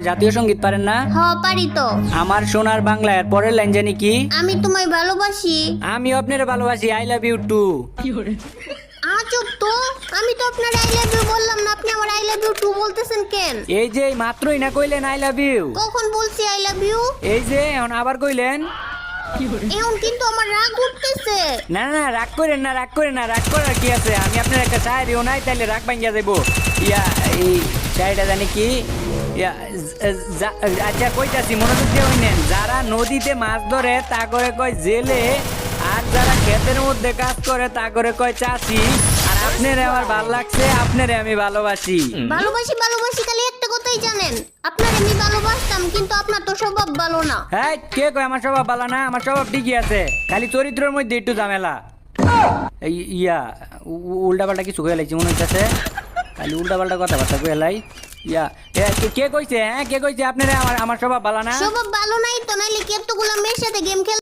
জাতীয় সঙ্গীত পারেন না? হ্যাঁ পারি তো। আমার সোনার বাংলা এর পরের লাইন জানি কি? আমি তোমায় ভালোবাসি। আমি আপনার ভালোবাসি, আই লাভ ইউ টু। চুপ তো, আমি তো আপনার আই লাভ ইউ বললাম না, আপনি আমার আই লাভ ইউ টু বলতেছেন কেন? এই যে মাত্রই না কইলেন আই লাভ ইউ। কখন বলছি আই লাভ ইউ? এই যে এখন আবার কইলেন। এখন কিন্তু আমার রাগ উঠতেছে। না না রাগ করেন না, রাগ করেন না, রাগ করার কি আছে? আমি আপনার একটা শায়রিও নাই, তাইলে রাগ ভাঙ্গিয়া যাবো। এই শায়রিটা জানি কি? আচ্ছা কইতাছি, মনোযোগ দিয়ে হইনেন। যারা নদীতে মাছ ধরে তা করে কয় জেলে, আর যারা ক্ষেতের মধ্যে কাজ করে তা করে কয় চাষি। আর আপনারে আমার ভাল লাগছে, আপনারে আমি ভালোবাসি। ভালোবাসি ভালোবাসি খালি একটা কথাই জানেন, আপনার আমি ভালোবাসতাম, কিন্তু আপনার তো স্বভাব ভালো না। হ্যাঁ কে কয় আমার স্বভাব ভালো না? আমার স্বভাব ঠিকই আছে, খালি চরিত্রের মধ্যে একটু ঝামেলা। উল্টা পাল্টা কিছু কয়ে লাইছি মনে হচ্ছে, খালি উল্টা পাল্টা কথাবার্তা কয়ে লাই। কে কইছে? হ্যাঁ কে কইছে আপনারা আমার স্বভাব ভালো না? স্বভাব ভালো নাই তো, নাইলে কি এতগুলা মেয়ের সাথে গেম খেল